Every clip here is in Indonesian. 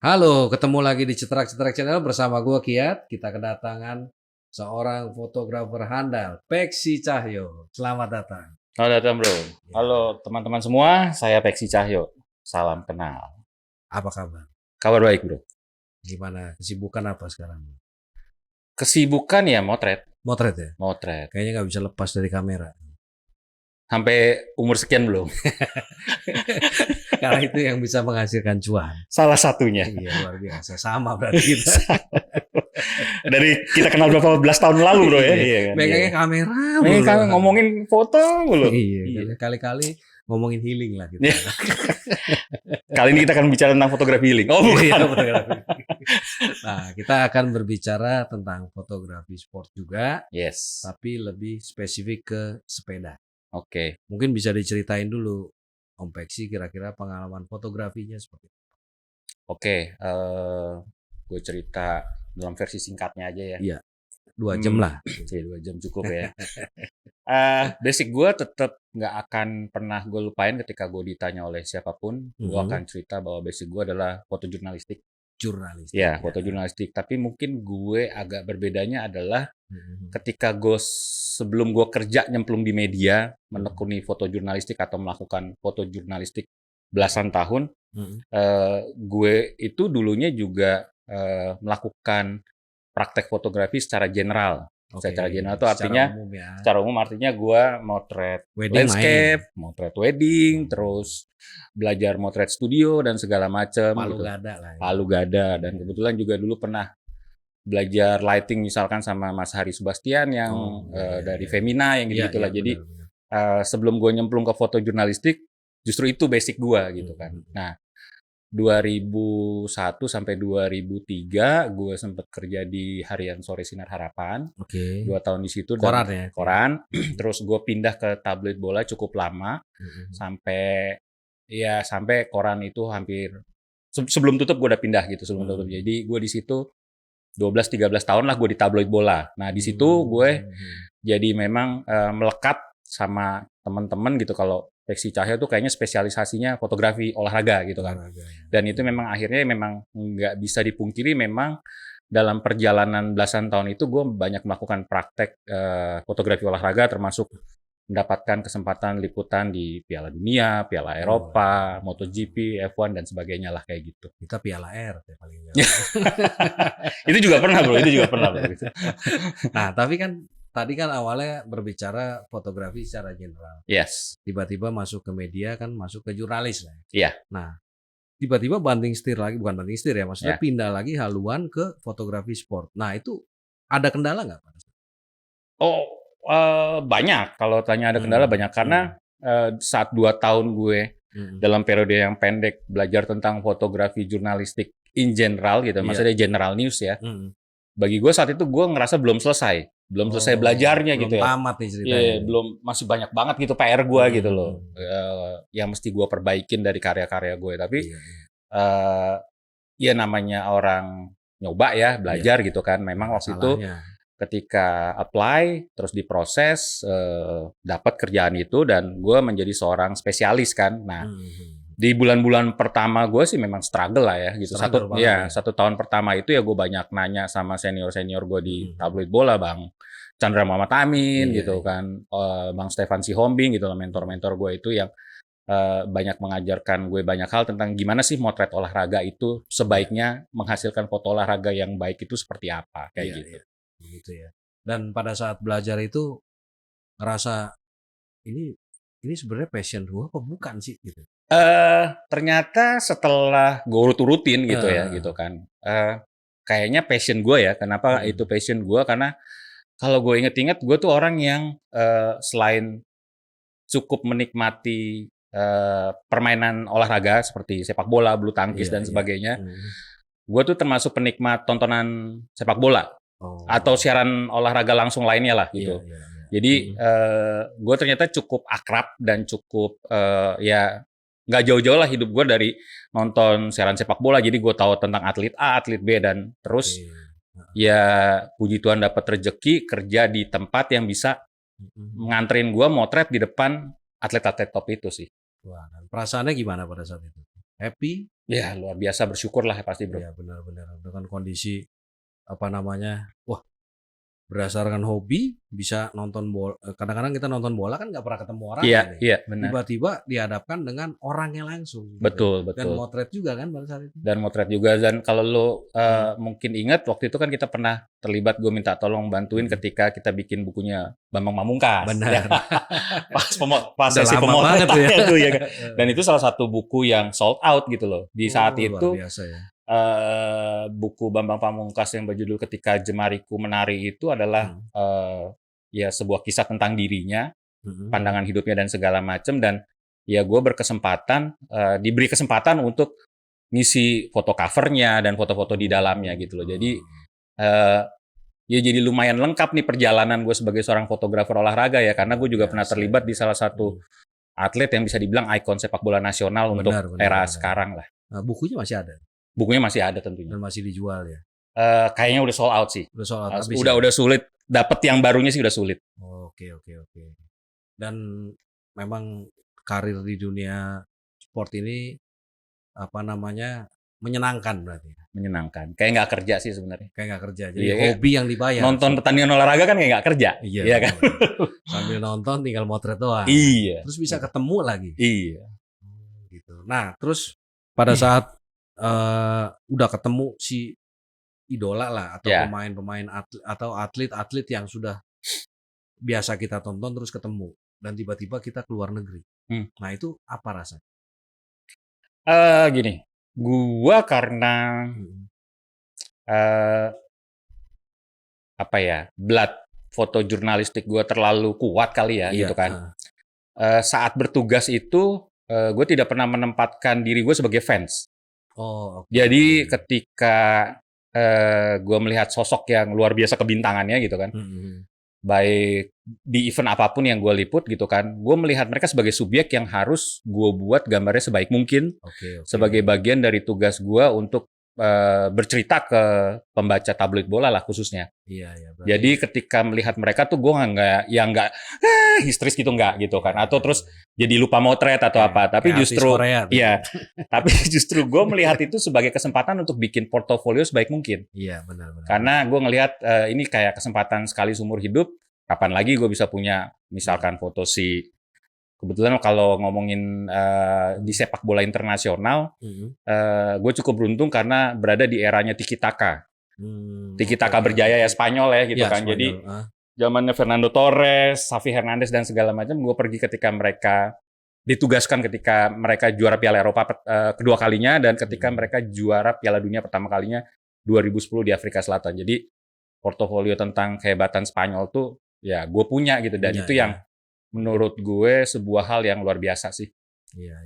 Halo, ketemu lagi di Cetrak-Cetrak Channel bersama gua Kiat. Kita kedatangan seorang fotografer handal, Peksi Cahyo. Selamat datang. Halo datang bro. Halo Ya, teman-teman semua, saya Peksi Cahyo. Salam kenal. apa kabar? Kabar baik bro. Gimana? Kesibukan apa sekarang? Kesibukan ya motret, Motret ya? motret. Kayaknya nggak bisa lepas dari kamera. Sampai umur sekian belum? Karena itu yang bisa menghasilkan cuan. Salah satunya. Iya, luar biasa. Sama berarti kita. Dari kita kenal berapa belas tahun lalu bro ya. Iya, Iya kan. megangnya Iya. kamera Ini mulu. kan ngomongin foto mulu. Iya, Iya. kali-kali ngomongin healing lah kita. Iya. Kali ini kita akan bicara tentang fotografi healing. Oh Iya, bukan. fotografi. Nah, kita akan berbicara tentang fotografi sport juga, Yes. tapi lebih spesifik ke sepeda. Oke. Mungkin bisa diceritain dulu, Om Peksi kira-kira pengalaman fotografinya seperti apa? Oke. Gue cerita dalam versi singkatnya aja ya. Iya, 2 jam lah. Oke, 2 jam cukup ya. Basic gue tetap nggak akan pernah gue lupain ketika gue ditanya oleh siapapun, gue Mhm. akan cerita bahwa basic gue adalah fotojurnalistik. Jurnalistik Ya, ya. fotojurnalistik. Tapi mungkin gue agak berbedanya adalah Mhm. ketika gue sebelum gue kerja nyemplung di media, Mhm. menekuni fotojurnalistik atau melakukan fotojurnalistik belasan tahun, Mhm. gue itu dulunya juga melakukan praktek fotografi secara general. Oke, Secara general itu secara artinya umum ya. secara umum artinya gue motret Wedding main. landscape, motret wedding, terus belajar motret studio dan segala macam Palu gitu. gada lah ya. Palu gada dan kebetulan juga dulu pernah belajar lighting misalkan sama Mas Hari Subastian yang Oh, iya, dari iya. Femina yang Iya, gitu iya, lah. Jadi benar, benar. sebelum gue nyemplung ke fotojurnalistik justru itu basic gue gitu kan. Mhm. Nah, 2001 sampai 2003 gue sempat kerja di Harian Sore Sinar Harapan. Oke. 2 tahun di situ Koran dan ya? koran. Terus gue pindah ke tabloid bola cukup lama Mhm. sampai koran itu hampir sebelum tutup gue udah pindah gitu sebelum tutup. Jadi gue di situ 12-13 tahun lah gue di tabloid bola. Nah di situ gue jadi memang melekat sama teman-teman gitu kalau Peksi Cahyo tuh kayaknya spesialisasinya fotografi olahraga gitu kan. Olahraga ya. Dan itu memang akhirnya memang nggak bisa dipungkiri memang dalam perjalanan belasan tahun itu gue banyak melakukan praktek fotografi olahraga termasuk mendapatkan kesempatan liputan di Piala Dunia, Piala Eropa, MotoGP, F1 dan sebagainya lah kayak gitu. Kita Piala R ya paling nggak. Itu juga pernah bro, itu juga pernah bro. Nah, tapi kan tadi kan awalnya berbicara fotografi secara general. Yes, Tiba-tiba masuk ke media kan masuk ke jurnalis lah. iya, Nah, tiba-tiba banting setir lagi, bukan banting setir ya, maksudnya ya. pindah lagi haluan ke fotografi sport. Nah, itu ada kendala nggak Pak? Oh, banyak. Kalau tanya ada kendala banyak karena saat 2 tahun gue dalam periode yang pendek belajar tentang fotografi jurnalistik in general gitu, Iya. maksudnya general news ya. Mhm. Bagi gue saat itu gue ngerasa belum selesai belajarnya belum gitu ya. tamat nih ceritanya. Iya, belum masih banyak banget gitu PR gue gitu loh. Mhm. Yang mesti gue perbaikin dari karya-karya gue. Tapi Iya, iya. ya namanya orang nyoba ya, belajar gitu kan. Memang waktu itu Masalahnya. ketika apply, terus diproses, dapat kerjaan itu dan gue menjadi seorang spesialis kan. Nah, di bulan-bulan pertama gue sih memang struggle lah ya gitu. Struggle banget ya. 1 tahun pertama itu ya gue banyak nanya sama senior-senior gue di Mhm. tabloid bola, Bang Chandra Muhammad Amin Iya, gitu iya. kan, Bang Stefan Sihombing gitu loh, mentor-mentor gue itu yang banyak mengajarkan gue banyak hal tentang gimana sih motret olahraga itu sebaiknya menghasilkan foto olahraga yang baik itu seperti apa, kayak Iya, gitu. iya. Begitu ya. Dan pada saat belajar itu ngerasa ini sebenarnya passion gua apa bukan sih gitu. Ternyata setelah gue urut-urutin gitu ya, Heeh. gitu kan, kayaknya passion gue ya. Kenapa itu Mhm. passion gue? Karena kalau gue inget-inget, gue tuh orang yang selain cukup menikmati permainan olahraga seperti sepak bola, bulu tangkis Iya, dan iya. sebagainya, Mhm. gue tuh termasuk penikmat tontonan sepak bola atau Oh. siaran olahraga langsung lainnya lah Iya, gitu. iya, iya. Jadi Mhm. gue ternyata cukup akrab dan cukup ya nggak jauh-jauh lah hidup gue dari nonton siaran sepak bola. Jadi gue tahu tentang atlet A, atlet B dan terus Oke. Heeh. ya puji Tuhan dapat rezeki kerja di tempat yang bisa Mhm. nganterin gue motret di depan atlet-atlet top itu sih. Wah, dan perasaannya gimana pada saat itu? happy. Ya luar biasa bersyukur lah pasti bro. Ya benar-benar dengan kondisi apa namanya, wah berdasarkan hobi bisa nonton bola. Kadang-kadang kita nonton bola kan nggak pernah ketemu orangnya Iya, nih. iya benar. Tiba-tiba dihadapkan dengan orangnya langsung. Gitu. Betul, Dan betul. motret juga kan pada saat itu. Dan motret juga. Dan kalau lo mungkin ingat waktu itu kan kita pernah terlibat, gue minta tolong bantuin ketika kita bikin bukunya Bambang Pamungkas. Benar. Pas Udah sesi lama banget tuh ya. pemotretan tuh ya kan. Dan itu salah satu buku yang sold out gitu loh. Di saat luar itu biasa ya. buku Bambang Pamungkas yang berjudul Ketika Jemariku Menari itu adalah ya sebuah kisah tentang dirinya, pandangan hidupnya dan segala macam. Dan ya gue berkesempatan, diberi kesempatan untuk ngisi foto covernya dan foto-foto di dalamnya gitu loh. Jadi ya jadi lumayan lengkap nih perjalanan gue sebagai seorang fotografer olahraga ya, karena gue juga pernah terlibat di salah satu atlet yang bisa dibilang ikon sepak bola nasional untuk era sekarang lah. Nah, bukunya masih ada? Bukunya masih ada tentunya. Dan masih dijual ya? Kayaknya udah sold out sih. Udah sold out habis udah sulit. Dapat yang barunya sih udah sulit. Oke. Dan memang karir di dunia sport ini apa namanya menyenangkan berarti. Menyenangkan. Kayak nggak kerja sih sebenarnya. Kayak nggak kerja. Jadi hobi yang dibayar. Nonton pertandingan olahraga kan kayak nggak kerja. Iya kan. Sambil nonton tinggal motret doang. Iya. Terus bisa ketemu lagi. Iya. Gitu. Nah terus pada saat udah ketemu si idola lah atau pemain-pemain atau atlet-atlet yang sudah biasa kita tonton terus ketemu dan tiba-tiba kita keluar negeri. Nah itu apa rasanya? Gini, gua karena apa ya, blood foto jurnalistik gua terlalu kuat kali ya gitu kan. Saat bertugas itu gue tidak pernah menempatkan diri gue sebagai fans. Jadi ketika gue melihat sosok yang luar biasa kebintangannya gitu kan, baik di event apapun yang gue liput gitu kan, gue melihat mereka sebagai subjek yang harus gue buat gambarnya sebaik mungkin, sebagai bagian dari tugas gue untuk bercerita ke pembaca tabloid bola lah khususnya. Jadi ketika melihat mereka tuh gue nggak histeris gitu nggak gitu kan, atau terus jadi lupa motret atau apa. Tapi justru tapi justru gue melihat itu sebagai kesempatan untuk bikin portofolio sebaik mungkin. Iya benar. Karena gue ngelihat ini kayak kesempatan sekali seumur hidup. Kapan lagi gue bisa punya misalkan foto si. Kebetulan kalau ngomongin di sepak bola internasional, gue cukup beruntung karena berada di eranya Tiki Taka. Tiki Taka berjaya ya Spanyol ya gitu kan. Spanyol. Jadi zamannya Fernando Torres, Xavi Hernandez dan segala macam, gue pergi ketika mereka ditugaskan ketika mereka juara Piala Eropa kedua kalinya dan ketika mereka juara Piala Dunia pertama kalinya 2010 di Afrika Selatan. Jadi portofolio tentang kehebatan Spanyol tuh ya gue punya gitu dan itu yang menurut gue sebuah hal yang luar biasa sih,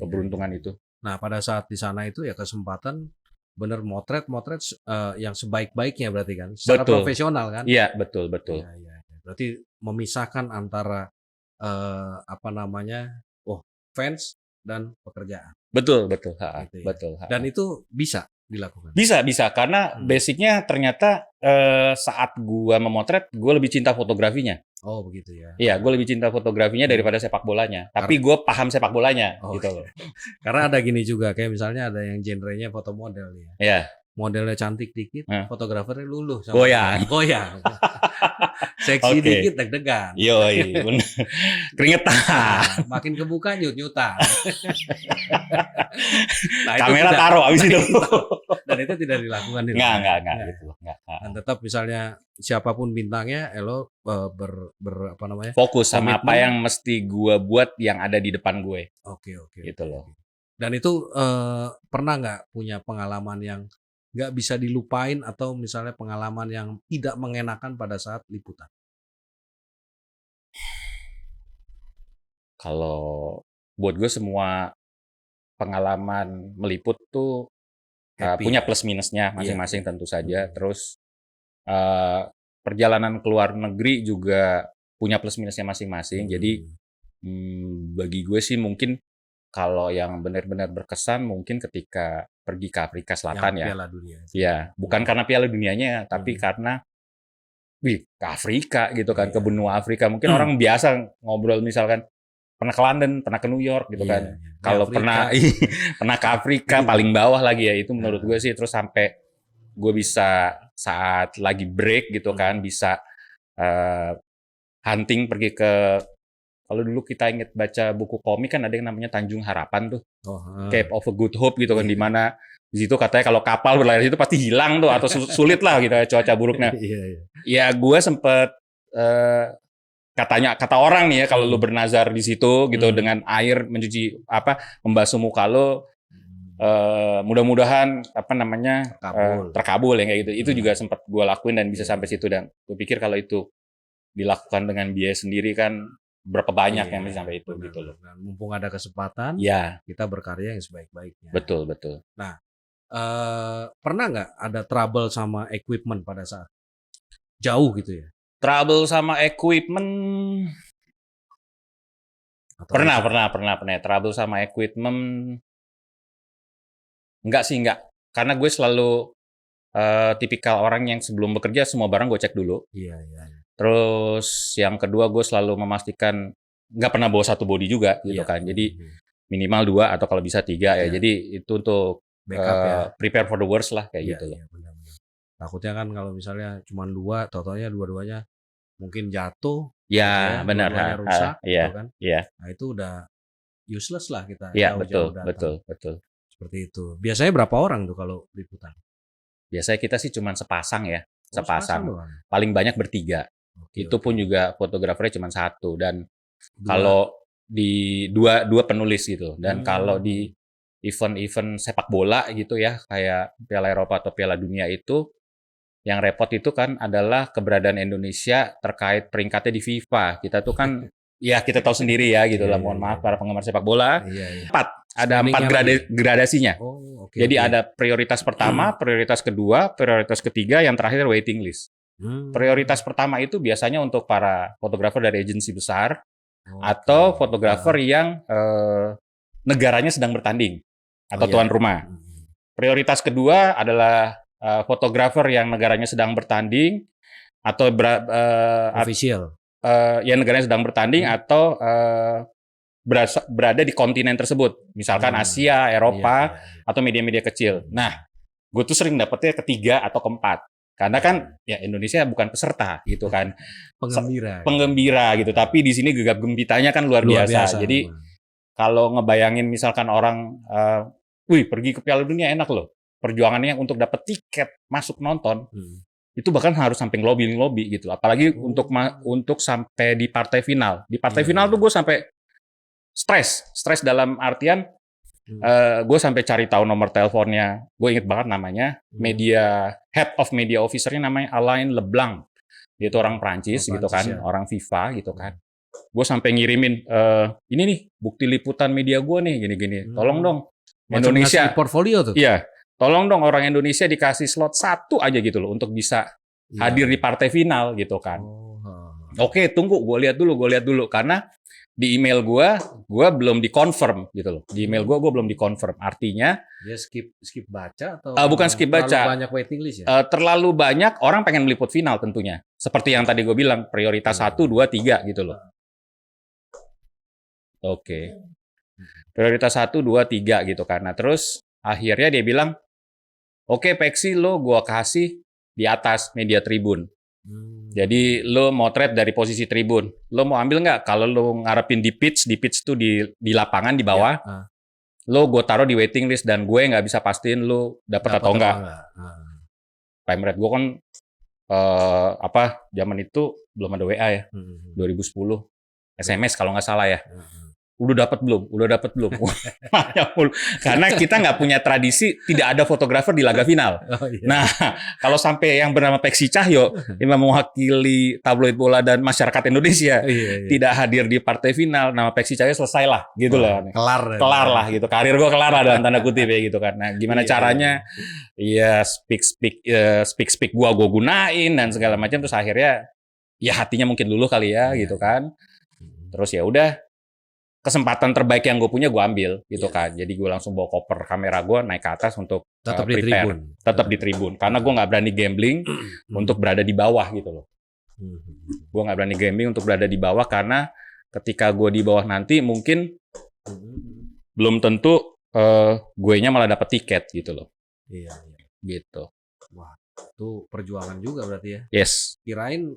keberuntungan itu. Nah pada saat di sana itu ya kesempatan bener motret yang sebaik-baiknya berarti kan, secara profesional kan? Iya betul. Ya. Berarti memisahkan antara fans dan pekerjaan. Betul. Gitu ya. Betul. Dan itu bisa dilakukan? Bisa karena basicnya ternyata saat gua memotret, gua lebih cinta fotografinya. Oh begitu ya? Iya, gua lebih cinta fotografinya daripada sepak bolanya. Tapi gua paham sepak bolanya gitu loh. Karena ada gini juga, kayak misalnya ada yang genrenya foto model ya. Iya. Modelnya cantik dikit, fotografernya luluh sama goyang. Seksi dikit deg-degan. Yoi, bener. Keringetan. Makin kebuka nyut-nyutan. Nah, kamera taruh abis itu. Dan itu tidak dilakukan. Enggak gitu. Dan tetap misalnya siapapun bintangnya, fokus sama apa yang mesti gua buat yang ada di depan gue. Oke. Gitu loh. Dan itu pernah nggak punya pengalaman yang nggak bisa dilupain atau misalnya pengalaman yang tidak mengenakan pada saat liputan? Kalau buat gue semua pengalaman meliput tuh punya plus minusnya masing-masing tentu saja. Terus perjalanan ke luar negeri juga punya plus minusnya masing-masing. Jadi bagi gue sih mungkin kalau yang benar-benar berkesan mungkin ketika pergi ke Afrika Selatan ya. Piala Dunia. Ya, bukan karena Piala Dunianya, tapi karena ke Afrika gitu kan, ke benua Afrika. Mungkin orang biasa ngobrol misalkan pernah ke London, pernah ke New York gitu Iya, kan. iya. Di Kalau Afrika. pernah ke Afrika paling bawah lagi ya, itu menurut gue sih. Terus sampai gue bisa saat lagi break gitu kan, bisa hunting pergi ke, kalau dulu kita inget baca buku komik kan ada yang namanya Tanjung Harapan tuh, Cape of a Good Hope gitu kan, di mana di situ katanya kalau kapal berlayar itu pasti hilang tuh atau sulit lah gitu ya cuaca buruknya. Iya, iya. Ya gue sempet kata orang nih ya, kalau lu bernazar di situ gitu dengan air mencuci membasuh muka lo, mudah-mudahan terkabul ya kayak gitu. Itu juga sempat gue lakuin dan bisa sampai situ, dan gue pikir kalau itu dilakukan dengan biaya sendiri kan berapa banyak yang bisa sampai itu gitu loh. Nah, mumpung ada kesempatan, Ya, kita berkarya yang sebaik-baiknya. betul. Nah, pernah nggak ada trouble sama equipment pada saat jauh gitu ya? Trouble sama equipment Atau pernah. Trouble sama equipment enggak. Karena gue selalu tipikal orang yang sebelum bekerja semua barang gue cek dulu. Iya. Terus yang kedua gue selalu memastikan nggak pernah bawa satu body juga gitu kan. Jadi minimal 2 atau kalau bisa 3 ya. Jadi itu untuk backup ya. Prepare for the worst lah kayak gitu loh. Iya, benar. Takutnya kan kalau misalnya cuma 2, totalnya dua-duanya mungkin jatuh. Ya, benar. Dua-duanya rusak gitu kan. Iya. Nah, itu udah useless lah kita Iya, jauh-jauh datang. betul. Seperti itu. Biasanya berapa orang tuh kalau liputan? Biasanya kita sih cuma sepasang ya. Sepasang. Doang. Paling banyak bertiga. Itu pun juga fotografernya cuma 1, dan kalau di dua penulis gitu. Dan kalau di event-event sepak bola gitu ya, kayak Piala Eropa atau Piala Dunia itu, yang repot itu kan adalah keberadaan Indonesia terkait peringkatnya di FIFA. Kita tuh kan ya kita tahu sendiri ya gitu lah. Mohon maaf para penggemar sepak bola. Ada 4 gradasinya. Jadi ada prioritas pertama, prioritas kedua, prioritas ketiga, yang terakhir waiting list. Prioritas pertama itu biasanya untuk para fotografer dari agensi besar atau fotografer yang negaranya sedang bertanding atau tuan rumah. Prioritas kedua adalah fotografer yang negaranya sedang bertanding atau official. Yang negaranya sedang bertanding atau berada di kontinen tersebut, misalkan Asia, Eropa, atau media-media kecil. Nah, gue tuh sering dapetnya ketiga atau keempat. Karena kan ya Indonesia bukan peserta gitu kan, penggembira gitu. Tapi di sini gegap gempitanya kan luar biasa. Jadi kalau ngebayangin misalkan orang, pergi ke Piala Dunia enak loh. Perjuangannya untuk dapat tiket masuk nonton itu bahkan harus sampai lobby gitu. Apalagi untuk sampai di partai final. Di partai final tuh gue sampai stres dalam artian gue sampai cari tahu nomor teleponnya. Gue inget banget namanya, head of media officer-nya namanya Alain Leblanc. Dia itu orang Prancis gitu kan, orang FIFA gitu kan. Gue sampai ngirimin ini nih bukti liputan media gue nih, gini. Tolong dong Indonesia portfolio tuh. Iya, tolong dong orang Indonesia dikasih slot 1 aja gitu loh untuk bisa hadir di partai final gitu kan. Oke, tunggu, gue lihat dulu karena di email gue belum dikonfirm gitu loh. Di email gue belum dikonfirm. Artinya dia skip baca atau bukan skip baca. Terlalu banyak waiting list ya? Terlalu banyak orang pengen meliput final tentunya. Seperti yang tadi gue bilang, prioritas 1, 2, 3 gitu loh. Oke. Prioritas 1, 2, 3 gitu kan. Nah, terus akhirnya dia bilang, "Oke, Peksi, lo gue kasih di atas media tribun. Jadi lo motret dari posisi tribun. Lo mau ambil nggak? Kalau lo ngarepin di pitch itu di lapangan di bawah, lo gue taruh di waiting list dan gue nggak bisa pastiin lo dapet atau enggak. Time rate gue kan zaman itu belum ada WA ya, 2010 SMS kalau nggak salah ya. Udah dapat belum? Karena kita nggak punya tradisi tidak ada fotografer di laga final. Nah, kalau sampai yang bernama Peksi Cahyo yang mewakili tabloid bola dan masyarakat Indonesia tidak hadir di partai final, nama Peksi Cahyo selesai lah, gitu loh. Kelar lah gitu. Karir gue kelar lah dalam tanda kutip ya gitu kan. Nah, gimana caranya? Ya speak gue gunain dan segala macam, terus akhirnya ya hatinya mungkin dulu kali ya gitu kan. Terus ya udah, kesempatan terbaik yang gue punya gue ambil gitu kan. Jadi gue langsung bawa koper kamera gue naik ke atas untuk prepare. Tetap di tribun. Karena gue nggak berani gambling untuk berada di bawah gitu loh. Gue nggak berani gambling untuk berada di bawah karena ketika gue di bawah nanti mungkin Mhm. belum tentu gue-nya malah dapat tiket gitu loh. Iya. Gitu. Wah, itu perjuangan juga berarti ya. Yes. Kirain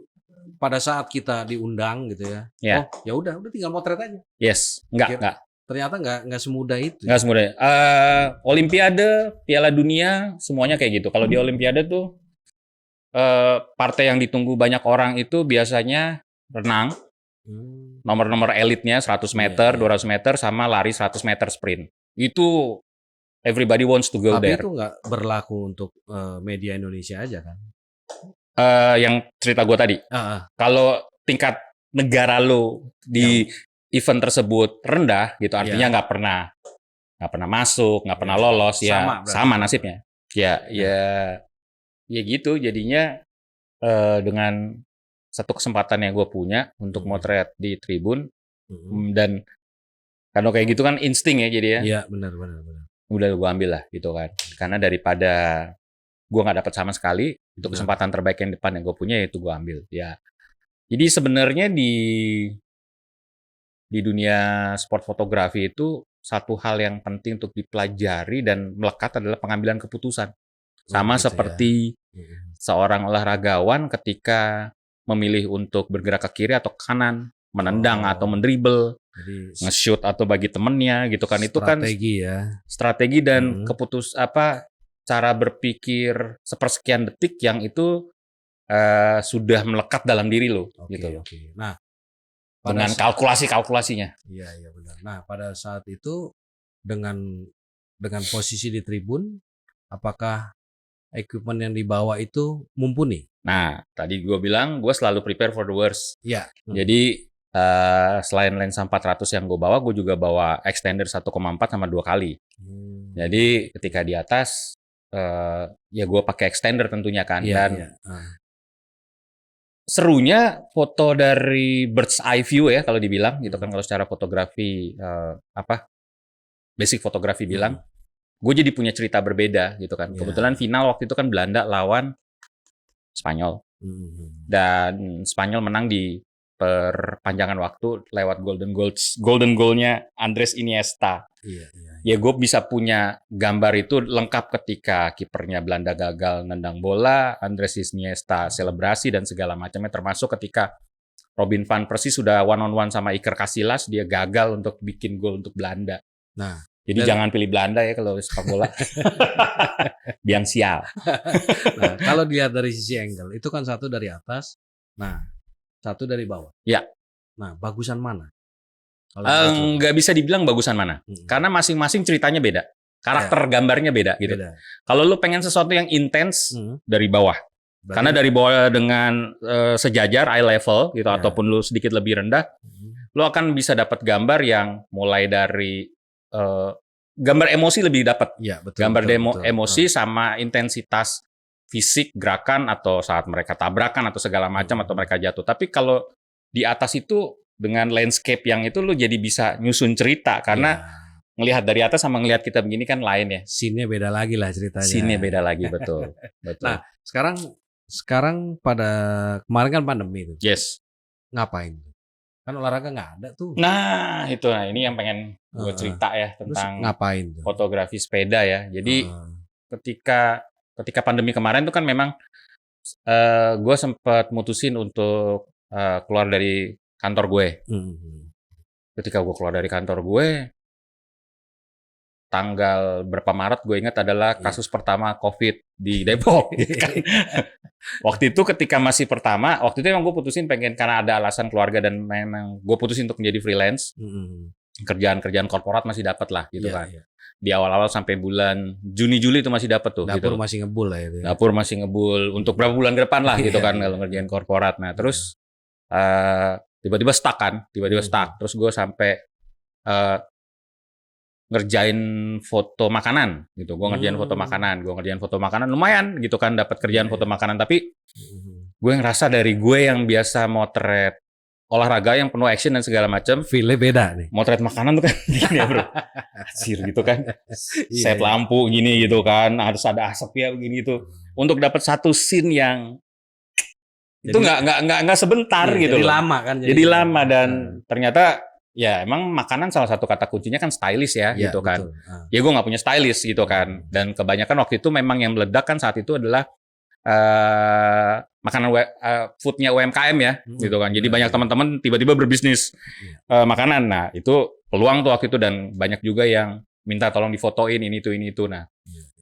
pada saat kita diundang gitu ya. Ya. Oh, ya udah tinggal motret aja. Yes. Enggak. Ternyata nggak semudah itu. Enggak semudah. Olimpiade, Piala Dunia, semuanya kayak gitu. Kalau di Olimpiade tuh partai yang ditunggu banyak orang itu biasanya renang, nomor-nomor elitnya 100 meter, 200 meter, sama lari 100 meter sprint. Itu everybody wants to go there. Tapi itu nggak berlaku untuk media Indonesia aja kan? Yang cerita gue tadi. Kalau tingkat negara lo di event tersebut rendah, gitu, artinya nggak pernah masuk, nggak pernah lolos, ya sama nasibnya. Ya gitu. Jadinya dengan satu kesempatan yang gue punya untuk motret di tribun, dan kalau kayak gitu kan insting ya, jadi ya. Iya, benar. Udah gue ambil lah gitu kan, karena daripada gue nggak dapat sama sekali, itu kesempatan terbaik yang depan yang gue punya, yaitu gue ambil ya. Jadi sebenarnya di dunia sport fotografi itu satu hal yang penting untuk dipelajari dan melekat adalah pengambilan keputusan. Sama gitu seperti seorang olahragawan ketika memilih untuk bergerak ke kiri atau ke kanan, menendang atau mendribble, nge-shoot atau bagi temennya gitu kan, itu kan strategi dan cara berpikir sepersekian detik yang itu sudah melekat dalam diri lo gitu loh. Nah, dengan kalkulasinya. Iya benar. Nah, pada saat itu dengan posisi di tribun, apakah equipment yang dibawa itu mumpuni? Nah, tadi gue bilang gue selalu prepare for the worst. Iya. Jadi selain lensa 400 yang gue bawa, gue juga bawa extender 1,4 sama 2 kali. Jadi ketika di atas, ya gue pakai extender tentunya kan. Dan serunya foto dari bird's eye view ya kalau dibilang gitu kan, kalau secara fotografi basic fotografi bilang, gue jadi punya cerita berbeda gitu kan. Kebetulan final waktu itu kan Belanda lawan Spanyol, dan Spanyol menang di perpanjangan waktu lewat golden goalnya Andres Iniesta. Ya gue bisa punya gambar itu lengkap ketika kipernya Belanda gagal nendang bola, Andres Iniesta selebrasi dan segala macamnya, termasuk ketika Robin van Persie sudah one on one sama Iker Casillas, dia gagal untuk bikin gol untuk Belanda. Nah, jadi jangan pilih Belanda ya kalau sepak bola. Biang sial. Nah, kalau dilihat dari sisi angle, itu kan satu dari atas, nah satu dari bawah. Ya. Nah, bagusan mana? Nggak bisa dibilang bagusan mana, karena masing-masing ceritanya beda, karakter gambarnya beda gitu. Kalau lu pengen sesuatu yang intens, dari bawah. Karena dari bawah dengan sejajar eye level gitu, ataupun lu sedikit lebih rendah, lu akan bisa dapat gambar yang mulai dari gambar emosi lebih dapat. Gambar emosi sama intensitas fisik, gerakan, atau saat mereka tabrakan atau segala macam, atau mereka jatuh. Tapi kalau di atas itu dengan landscape yang itu, lu jadi bisa nyusun cerita, karena ngelihat dari atas sama ngelihat kita begini kan lain ya. Scene-nya beda lagi lah ceritanya. Scene-nya beda lagi, betul. Nah, sekarang pada kemarin kan pandemi itu. Yes. Ngapain? Kan olahraga nggak ada tuh. Nah, ini yang pengen gue cerita ya tentang ngapain tuh? Fotografi sepeda ya. Jadi ketika pandemi kemarin tuh kan memang gue sempat mutusin untuk keluar dari kantor gue. Ketika gue keluar dari kantor gue, tanggal berapa Maret gue ingat adalah kasus pertama COVID di Depok. Waktu itu ketika masih pertama, waktu itu emang gue putusin pengen, karena ada alasan keluarga dan memang gue putusin untuk menjadi freelance. Kerjaan korporat masih dapat lah gitu kan. Di awal-awal sampai bulan Juni-Juli itu masih dapat tuh. Dapur gitu. Masih ngebul lah itu. Dapur masih ngebul untuk berapa bulan ke depan lah gitu kan kalau ngerjain korporat. Nah terus tiba-tiba stuck kan, Terus gue sampai ngerjain foto makanan gitu. Gue ngerjain foto makanan lumayan gitu kan, dapat kerjaan foto makanan, tapi gue ngerasa dari gue yang biasa motret olahraga yang penuh action dan segala macam, feel-nya beda nih. Motret makanan tuh kan gini ya, Bro. Asir gitu kan. Set lampu gini gitu kan, harus ada asap ya begini gitu. Untuk dapat satu scene yang itu nggak sebentar gitu jadi loh. lama kan. Jadi lama dan ternyata ya emang makanan salah satu kata kuncinya kan stylish ya gitu kan. Betul. Ya gue nggak punya stylist gitu kan. Dan kebanyakan waktu itu memang yang meledak kan saat itu adalah makanan foodnya UMKM ya gitu kan. Jadi banyak teman-teman tiba-tiba berbisnis makanan. Nah itu peluang tuh waktu itu dan banyak juga yang minta tolong difotoin ini itu. Nah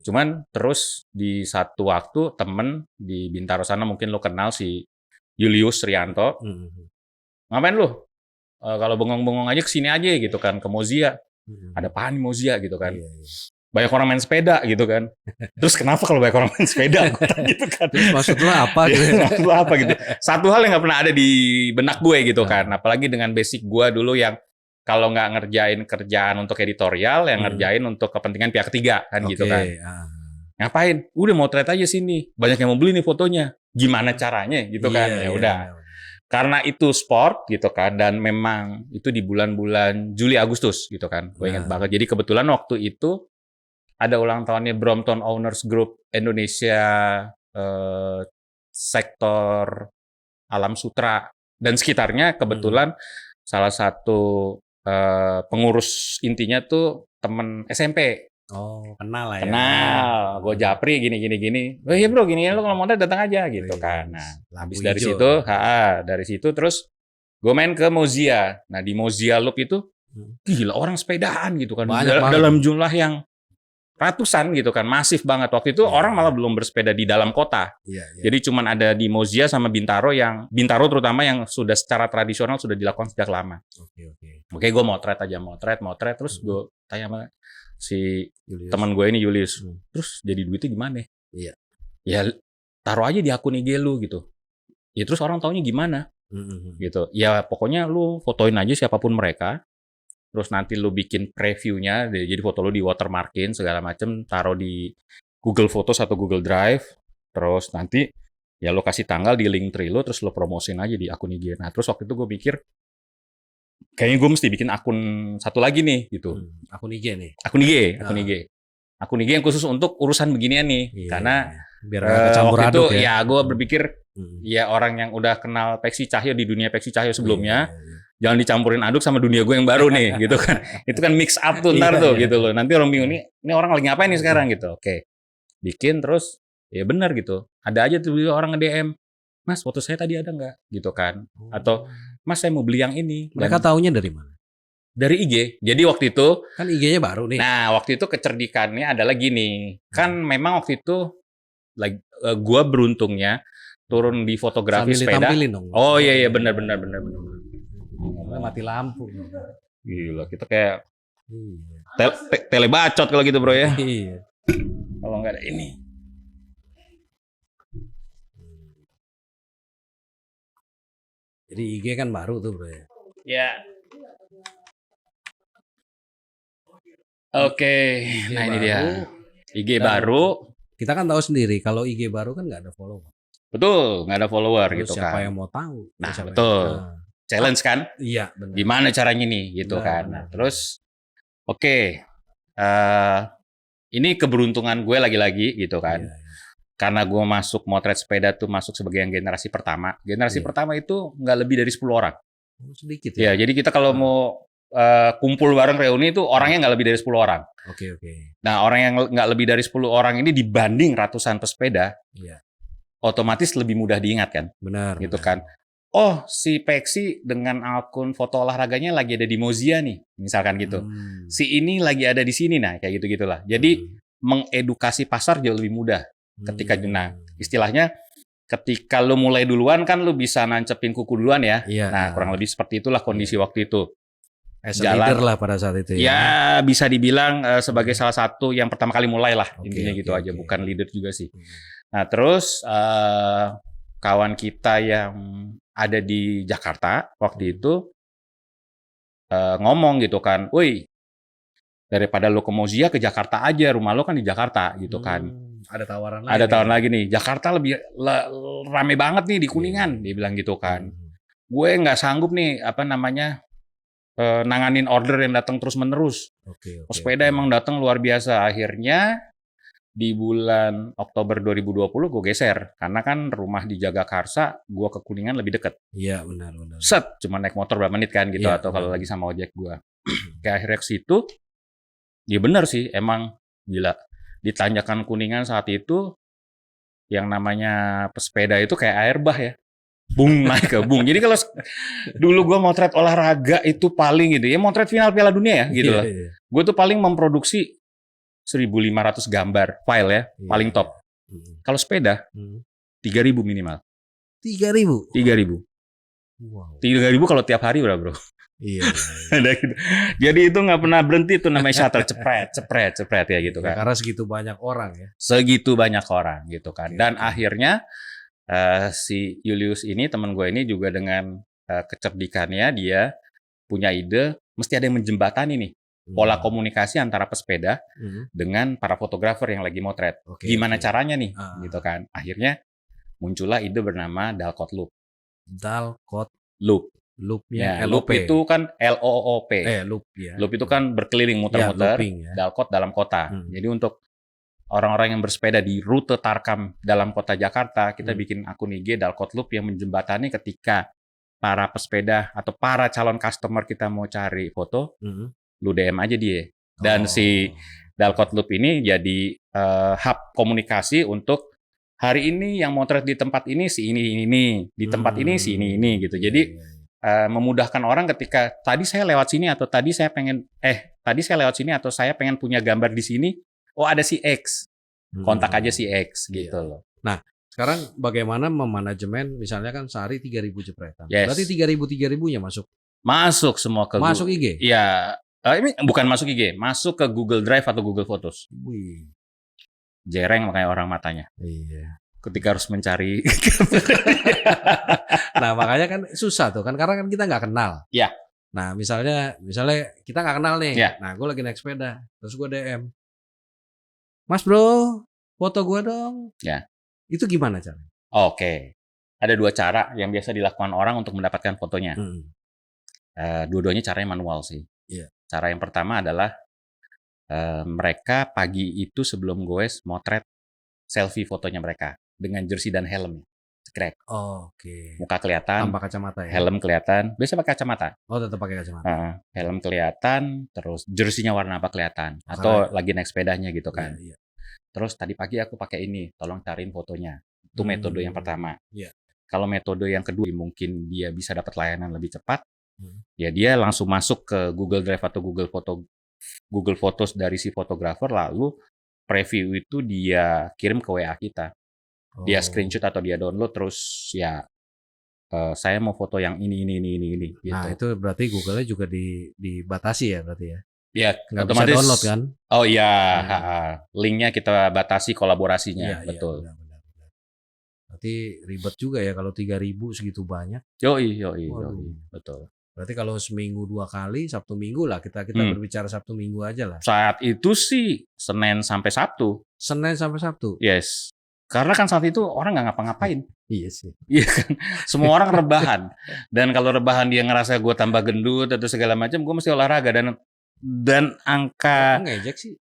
cuman terus di satu waktu temen di Bintaro sana mungkin lo kenal si Julius Rianto. Ngapain lu? Kalau bengong-bengong aja kesini aja gitu kan, ke Mozia. Ada apaan nih Mozia gitu kan. Banyak orang main sepeda gitu kan. Terus kenapa kalau banyak orang main sepeda? Gitu kan. Terus maksud lo apa gitu? Maksud lo apa gitu. Satu hal yang nggak pernah ada di benak gue gitu kan. Apalagi dengan basic gue dulu yang kalau nggak ngerjain kerjaan untuk editorial, yang ngerjain untuk kepentingan pihak ketiga kan gitu kan. Ngapain? Udah motret aja sini. Banyak yang mau beli nih fotonya. Gimana caranya gitu kan. Ya udah. Karena itu sport gitu kan, dan memang itu di bulan-bulan Juli Agustus gitu kan, gue ingat banget. Jadi kebetulan waktu itu ada ulang tahunnya Brompton Owners Group Indonesia sektor Alam Sutra dan sekitarnya. Kebetulan salah satu pengurus intinya tuh temen SMP. Oh, kenal lah ya. Kenal, gue japri gini. Oh iya bro, gini lo kalau mau datang aja gitu kan. Nah, habis dari situ, dari situ terus gue main ke Mozia. Nah di Mozia Loop itu gila orang sepedaan gitu kan. Dalam jumlah yang ratusan gitu kan, masif banget. Waktu itu orang malah belum bersepeda di dalam kota. Jadi cuman ada di Mozia sama Bintaro terutama yang sudah secara tradisional sudah dilakukan sejak lama. Oke, gue motret terus gue tanya sama si teman gue ini Julius, terus jadi duitnya gimana? Ya taruh aja di akun IG lu gitu. Ya terus orang taunya gimana? Gitu. Ya pokoknya lu fotoin aja siapapun mereka. Terus nanti lu bikin previewnya, jadi foto lu di watermarkin segala macem, taruh di Google Photos atau Google Drive. Terus nanti ya lu kasih tanggal di Linktree lu, terus lu promosin aja di akun IG. Nah terus waktu itu gue mikir, kayaknya gue mesti bikin akun satu lagi nih gitu. Akun IG nih. Akun IG yang khusus untuk urusan beginian nih. Karena biar campur waktu aduk itu ya gue berpikir ya orang yang udah kenal Peksi Cahyo di dunia Peksi Cahyo sebelumnya, jangan dicampurin aduk sama dunia gue yang baru nih gitu kan. Itu kan mix up tuh ntar tuh gitu loh. Nanti orang bingung ini orang lagi ngapain nih sekarang gitu. Oke. Bikin terus ya benar gitu. Ada aja tuh orang nge-DM, Mas foto saya tadi ada nggak gitu kan. Atau Mas saya mau beli yang ini. Mereka taunya dari mana? Dari IG. Jadi waktu itu kan IG-nya baru nih. Nah waktu itu kecerdikannya adalah gini. Kan memang waktu itu gue beruntungnya turun di fotografi sepeda. Dong. Oh iya benar. Mati lampu. Gila kita kayak telebacot kalau gitu bro ya. Kalau nggak ada ini. Jadi IG kan baru tuh bro ya. Ya. Oke. Nah ini dia. IG baru. Kita kan tahu sendiri kalau IG baru kan nggak ada follower. Betul, nggak ada follower gitu kan. Siapa yang mau tahu? Nah betul. Challenge kan? Iya benar. Gimana caranya nih gitu kan. Nah, terus oke. Ini keberuntungan gue lagi-lagi gitu kan. Karena gue masuk motret sepeda tuh masuk sebagai yang generasi pertama. Generasi pertama itu nggak lebih dari 10 orang. Sedikit ya? Ya, jadi kita kalau mau kumpul bareng reuni itu orangnya nggak lebih dari 10 orang. Oke. Nah, orang yang nggak lebih dari 10 orang ini dibanding ratusan pesepeda, otomatis lebih mudah diingat kan? Benar. Gitu kan. Oh, si Peksi dengan akun foto olahraganya lagi ada di Mozia nih, misalkan gitu. Si ini lagi ada di sini, nah kayak gitu-gitulah. Jadi mengedukasi pasar jauh lebih mudah. Ketika istilahnya ketika lu mulai duluan kan lu bisa nancepin kuku duluan ya. Nah, kurang lebih seperti itulah kondisi waktu itu. Leader lah pada saat itu ya. Ya, bisa dibilang sebagai salah satu yang pertama kali mulai lah. Intinya gitu aja, bukan leader juga sih. Nah, terus kawan kita yang ada di Jakarta waktu itu ngomong gitu kan, "Woi, daripada lu ke Mozia ke Jakarta aja, rumah lu kan di Jakarta," gitu kan. Ada tawaran lagi. Ada tawaran lagi nih. Jakarta lebih rame banget nih di Kuningan, dia bilang gitu kan. Gue nggak sanggup nih nanganin order yang datang terus-menerus. Sepeda emang datang luar biasa. Akhirnya di bulan Oktober 2020 gue geser karena kan rumah di Jagakarsa gue ke Kuningan lebih deket. Iya, benar. Set, cuma naik motor berapa menit kan gitu, Iya, atau kalau benar. lagi sama ojek gue. Kayak akhirnya ke situ, ya bener sih, emang gila. Di tanjakan Kuningan saat itu, yang namanya pesepeda itu kayak air bah ya. Bung, naik ke bung. Jadi kalau dulu gue motret olahraga itu paling gitu ya, motret final Piala Dunia ya gitu loh. Iya. Gue tuh paling memproduksi 1.500 gambar file ya, paling top. Kalau sepeda, 3.000 minimal. 3.000? 3.000. Wow. 3.000 kalau tiap hari udah bro. Iya. Gitu. Jadi itu nggak pernah berhenti tuh namanya shutter, cepret ya gitu kan. Karena segitu banyak orang ya. Segitu banyak orang gitu kan. Dan akhirnya si Julius ini, teman gue ini juga dengan kecerdikannya dia punya ide, mesti ada yang menjembatani nih pola komunikasi antara pesepeda dengan para fotografer yang lagi motret. Gimana caranya nih, gitu kan? Akhirnya muncullah ide bernama Dalcott Loop. Dalcott Loop. Loopnya Ya, loop itu kan LOOP. Loop ya. Loop itu kan berkeliling muter-muter. Ya. Dalcott dalam kota. Jadi untuk orang-orang yang bersepeda di rute Tarkam dalam kota Jakarta, kita bikin akun IG Dalcott Loop yang menjembatani ketika para pesepeda atau para calon customer kita mau cari foto, lu DM aja dia. Dan si Dalcott Loop ini jadi hub komunikasi untuk hari ini yang motret di tempat ini si ini, di tempat ini si ini gitu. Jadi memudahkan orang ketika tadi saya lewat sini atau tadi saya lewat sini atau saya pengen punya gambar di sini, oh ada si X, kontak aja si X gitu loh. Nah, sekarang bagaimana memanajemen misalnya kan sehari 3.000 jepretan. Yes. Berarti 3.000-3.000-nya masuk? Masuk semua ke Masuk IG? Iya. Ini bukan masuk IG, masuk ke Google Drive atau Google Photos. Wih. Jereng makanya orang matanya. Iya. Ketika harus mencari. Nah, makanya kan susah tuh kan karena kan kita nggak kenal. Iya. Nah, misalnya kita nggak kenal nih. Ya. Nah, gue lagi naik sepeda, terus gue DM. Mas bro, foto gue dong. Ya. Itu gimana caranya? Oke. Ada 2 cara yang biasa dilakukan orang untuk mendapatkan fotonya. Dua-duanya caranya manual sih. Iya. Cara yang pertama adalah mereka pagi itu sebelum goes motret selfie fotonya mereka dengan jersey dan helm. Cekrek. Oke. Muka kelihatan. Tanpa kacamata ya? Helm kelihatan. Biasa pakai kacamata. Oh, tetap pakai kacamata. Helm kelihatan, terus jersinya warna apa kelihatan. Atau lagi naik sepedanya gitu kan. Iya. Terus tadi pagi aku pakai ini, tolong cariin fotonya. Itu metode yang pertama. Iya. Kalau metode yang kedua, mungkin dia bisa dapat layanan lebih cepat. Ya dia langsung masuk ke Google Drive atau Google Photos dari si fotografer, lalu preview itu dia kirim ke WA kita. Dia screenshot atau dia download, terus ya saya mau foto yang ini gitu. Nah, itu berarti Google-nya juga dibatasi ya berarti ya? Ya, nggak otomatis bisa download kan? Oh iya, linknya kita batasi kolaborasinya, betul. Iya, benar. Berarti ribet juga ya kalau 3.000 segitu banyak. Yoi, betul. Berarti kalau seminggu 2 kali, Sabtu Minggu lah kita berbicara Sabtu Minggu aja lah. Saat itu sih Senin sampai Sabtu. Senin sampai Sabtu. Yes. Karena kan saat itu orang nggak ngapa-ngapain. Iya sih. Iya kan. Semua orang rebahan. Dan kalau rebahan dia ngerasa gue tambah gendut atau segala macam, gue mesti olahraga dan angka ngejek sih.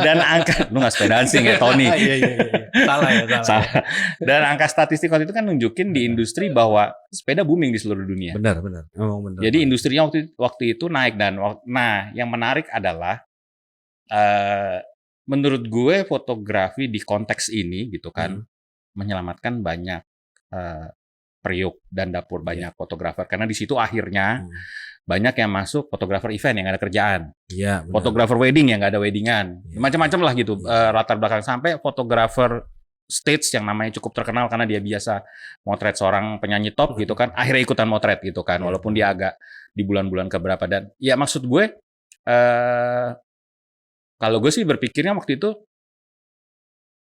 Dan angka lu nggak sepedaan sih kayak Tony. Iya. Salah. Dan angka statistik waktu itu kan nunjukin di industri bahwa sepeda booming di seluruh dunia. Benar. Memang benar. Jadi industrinya waktu itu naik dan yang menarik adalah menurut gue fotografi di konteks ini gitu kan menyelamatkan banyak periuk dan dapur banyak fotografer karena di situ akhirnya banyak yang masuk fotografer event yang ada kerjaan, fotografer wedding yang nggak ada weddingan, macam-macam lah gitu latar belakang sampai fotografer stage yang namanya cukup terkenal karena dia biasa motret seorang penyanyi top gitu kan, akhirnya ikutan motret gitu kan, walaupun dia agak di bulan-bulan keberapa dan ya maksud gue kalau gue sih berpikirnya waktu itu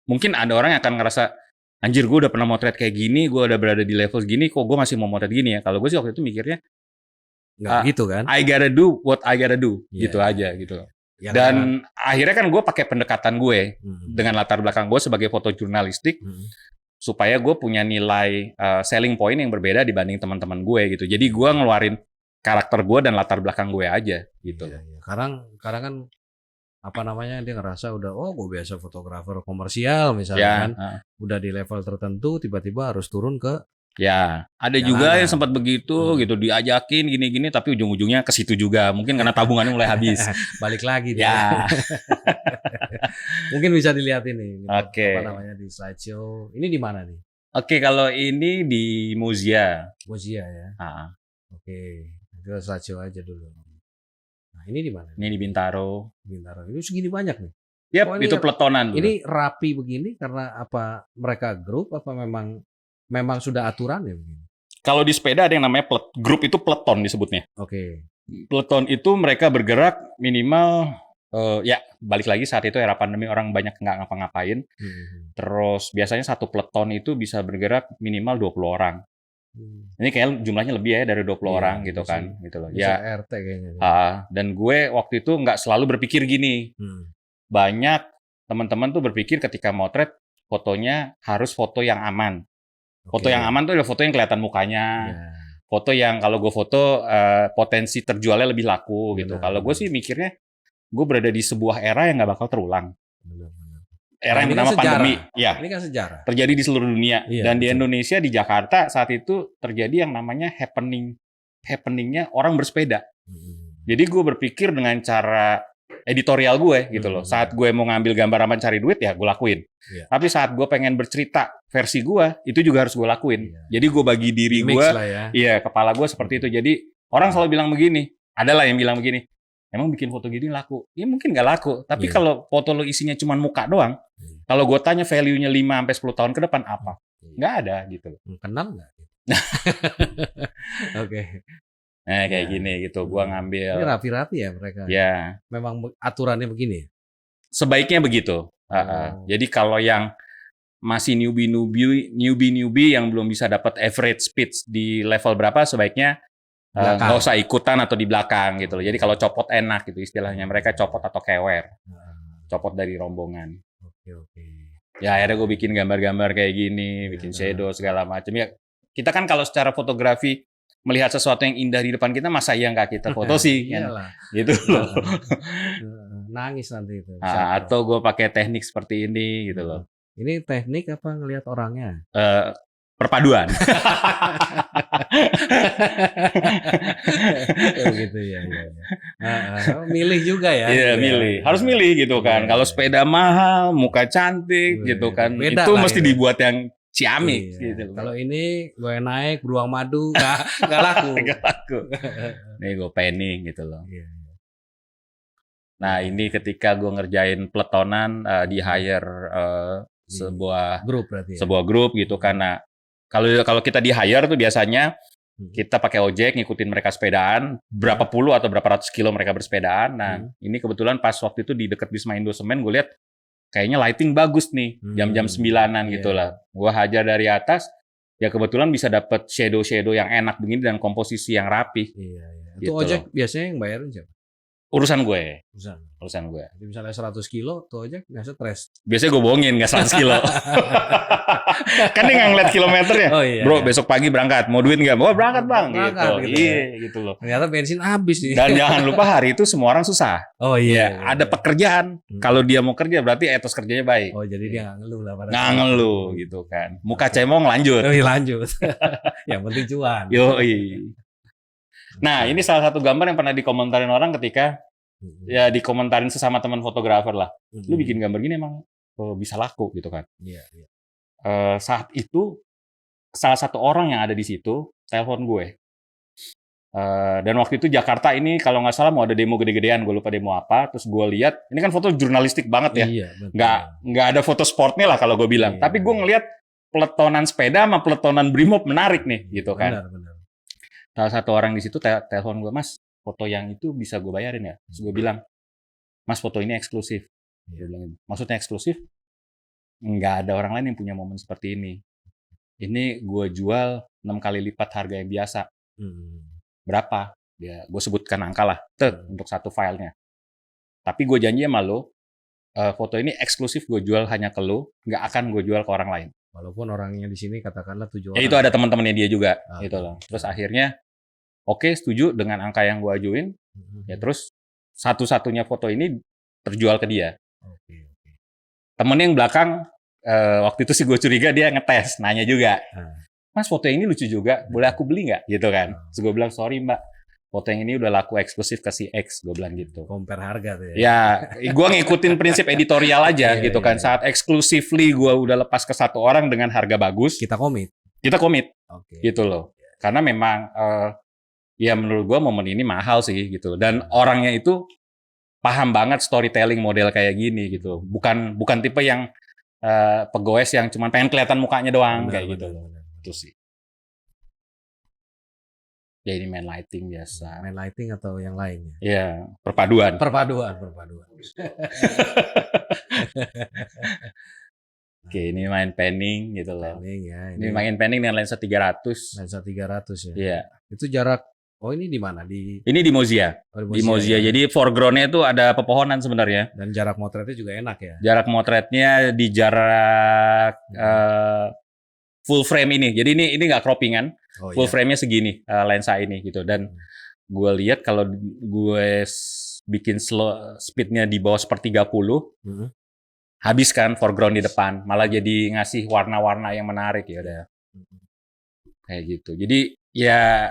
mungkin ada orang yang akan ngerasa anjir gue udah pernah motret kayak gini, gue udah berada di level gini, kok gue masih mau motret gini ya? Kalau gue sih waktu itu mikirnya nggak gitu kan? I gotta do what I gotta do, gitu aja gitu. Dan akhirnya kan gue pakai pendekatan gue dengan latar belakang gue sebagai fotojurnalistik supaya gue punya nilai selling point yang berbeda dibanding teman-teman gue gitu. Jadi gue ngeluarin karakter gue dan latar belakang gue aja gitu. Sekarang kan apa namanya, dia ngerasa udah, oh gue biasa fotografer komersial misalnya Ya, kan, udah di level tertentu tiba-tiba harus turun ke ya, ada juga yang jalanan. sempat begitu gitu, diajakin gini-gini tapi ujung-ujungnya ke situ juga. Mungkin karena tabungannya mulai habis. Balik lagi dia. Ya, Mungkin bisa dilihat ini, oke. apa namanya, di slideshow. Ini di mana nih? Oke, kalau ini di Muzia. Gojia ya. Ah, Oke, kita slideshow aja dulu. Nah, ini di mana? ini di Bintaro. Bintaro. Ini segini banyak nih. Yap, Oh, ini itu peletonan dulu. Ini rapi begini karena apa? Mereka grup apa memang sudah aturan ya begini? Kalau di sepeda ada yang namanya grup itu peleton disebutnya. Oke. Peleton itu mereka bergerak minimal ya balik lagi saat itu era pandemi orang banyak nggak ngapa-ngapain. Terus biasanya satu peleton itu bisa bergerak minimal 20 orang. Ini kayak jumlahnya lebih ya dari 20 orang gitu kan, gitu loh. Bisa Ya, RT kayaknya. dan gue waktu itu nggak selalu berpikir gini. Banyak teman-teman tuh berpikir ketika motret fotonya harus foto yang aman. Foto yang aman tuh adalah foto yang kelihatan mukanya. Foto yang kalau gue foto potensi terjualnya lebih laku gitu. Kalau gue sih mikirnya gue berada di sebuah era yang nggak bakal terulang. Era yang bernama pandemi. Ya. Ini kan sejarah. Terjadi di seluruh dunia. Iya, Dan di Indonesia, di Jakarta saat itu terjadi yang namanya happeningnya orang bersepeda. Jadi gue berpikir dengan cara editorial gue gitu loh. Saat gue mau ngambil gambar aman cari duit ya gue lakuin. Tapi saat gue pengen bercerita versi gue itu juga harus gue lakuin. Jadi gue bagi diri gue, iya kepala gue seperti itu. Jadi orang selalu bilang begini, adalah yang bilang begini, emang bikin foto gini laku? Ya mungkin nggak laku. Tapi kalau foto lo isinya cuma muka doang, kalau gue tanya value-nya 5-10 tahun ke depan apa? Nggak ada gitu loh. Kenal nggak? Oke. Nah kayak gini gitu, gue ngambil. Ini rapi-rapi ya mereka. Ya. Memang aturannya begini. Sebaiknya begitu. Jadi kalau yang masih newbie yang belum bisa dapat average speed di level berapa, sebaiknya nggak usah ikutan atau di belakang gitu loh. Jadi kalau copot enak gitu istilahnya, mereka copot atau kewer, copot dari rombongan. Oke. Ya akhirnya gue bikin gambar-gambar kayak gini, bikin shadow segala macam. Ya kita kan kalau secara fotografi melihat sesuatu yang indah di depan kita, masa iya nggak kita foto sih, kan? Gitu loh. Nangis nanti itu. Atau gue pakai teknik seperti ini gitu loh. Ini teknik apa ngelihat orangnya? Perpaduan. Gitu ya. Milih juga ya. Iya, milih. Harus milih gitu kan. Kalau sepeda mahal, muka cantik gitu kan. Beda itu mesti dibuat yang ciamik gitu. Kalau ini gue naik beruang madu nggak laku. Nggak laku. Nih gue penning gitu loh. Nah ini ketika gue ngerjain peletonan di hire sebuah grup berarti. Sebuah grup gitu karena kalau kita di hire tuh biasanya kita pakai ojek ngikutin mereka sepedaan berapa puluh atau berapa ratus kilo mereka bersepedaan. Nah ini kebetulan pas waktu itu di dekat Wisma Indosemen gue lihat kayaknya lighting bagus nih, jam-jam 9-an gitu lah. Gue hajar dari atas, ya kebetulan bisa dapet shadow-shadow yang enak begini dan komposisi yang rapi. Iya. Gitu itu ojek biasanya yang bayarin siapa? Urusan gue. Urusan gue. Jadi misalnya 100 kilo, tuh ojek nggak stres. Biasanya gue bohongin, nggak 100 kilo. Kan dia nggak ngeliat kilometernya. Bro, besok pagi berangkat. Mau duit nggak? Oh, berangkat bang. Gitu. Iya, gitu loh. Ternyata bensin habis nih. Dan jangan lupa hari itu semua orang susah. Oh iya. Ada pekerjaan. Kalau dia mau kerja berarti etos kerjanya baik. Oh jadi dia nggak ngeluh lah. Nggak ngeluh gitu kan. Muka cemong lanjut. Lanjut. Yang penting cuan. Yoi. Nah, ini salah satu gambar yang pernah dikomentarin orang ketika ya dikomentarin sesama teman fotografer lah. Lu bikin gambar gini emang bisa laku gitu kan. Iya. Saat itu salah satu orang yang ada di situ telepon gue. Dan waktu itu Jakarta ini kalau nggak salah mau ada demo gede-gedean, gue lupa demo apa. Terus gue lihat, ini kan foto jurnalistik banget ya. Iya, nggak ada foto sportnya lah kalau gue bilang. Tapi gue ngelihat peletonan sepeda sama peletonan brimob menarik nih, gitu kan. Benar. Salah satu orang di situ telepon gue, Mas, foto yang itu bisa gue bayarin ya? Terus gue bilang, Mas, foto ini eksklusif. Dia bilang, maksudnya eksklusif? Nggak ada orang lain yang punya momen seperti ini. Ini gue jual 6 kali lipat harga yang biasa. Berapa? Gue sebutkan angka lah, untuk satu filenya. Tapi gue janji sama lo, foto ini eksklusif gue jual hanya ke lo, nggak akan gue jual ke orang lain. Walaupun orangnya di sini katakanlah 7 orang. Ya itu ada teman-temannya dia juga, gitu loh. Terus akhirnya, oke, setuju dengan angka yang gue ajuin. Ya terus satu-satunya foto ini terjual ke dia. Oke. Temennya yang belakang waktu itu sih gue curiga dia ngetes, nanya juga, Mas foto yang ini lucu juga, boleh aku beli nggak? Gitu kan. Terus gue bilang sorry mbak, foto yang ini udah laku eksklusif ke si X, gue bilang gitu. Compare harga tuh ya. Ya, gue ngikutin prinsip editorial aja Iya, gitu kan. Saat exclusively gue udah lepas ke satu orang dengan harga bagus, Kita komit. Oke. Gitu loh. Karena memang ya menurut gue momen ini mahal sih gitu. Dan orangnya itu paham banget storytelling model kayak gini gitu. Bukan tipe yang pegoes yang cuma pengen kelihatan mukanya doang kayak gitu loh. Itu sih. Ya ini main lighting biasa. Main lighting atau yang lainnya? Ya, perpaduan. Oke, ini main panning gitu loh. Panning ya. Ini main panning dengan lensa 300. Lensa 300 ya. Iya. Itu jarak. Oh ini di mana? Ini di Mozia. Di Mozia. Ya. Jadi foreground-nya itu ada pepohonan sebenarnya. Dan jarak motretnya juga enak ya. Jarak motretnya di jarak full frame ini. Jadi ini nggak croppingan. Full frame-nya segini lensa ini gitu. Dan gue lihat kalau gue bikin slow speed-nya di bawah 1/30, habis kan foreground di depan, malah jadi ngasih warna-warna yang menarik ya udah. Kayak gitu. Jadi ya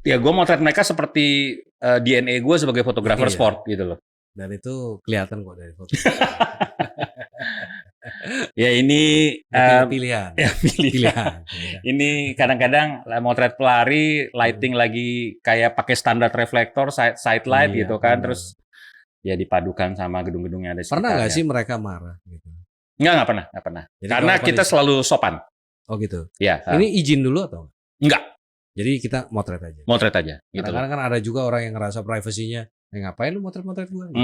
gue motret mereka seperti DNA gue sebagai fotografer sport gitu loh. Dan itu kelihatan kok dari foto. Ya ini pilihan. Ya, pilihan. Ini kadang-kadang motret pelari, lighting lagi kayak pakai standar reflektor, side light gitu kan, terus ya dipadukan sama gedung-gedung yang ada sekitarnya. Pernah nggak sih mereka marah gitu? Nggak pernah. Jadi karena kita selalu sopan. Oh gitu. Ya. Ini izin dulu atau? Enggak. Jadi kita motret aja. Gitu. Karena kan ada juga orang yang ngerasa privasinya, ngapain lu motret-motret gue? Gitu.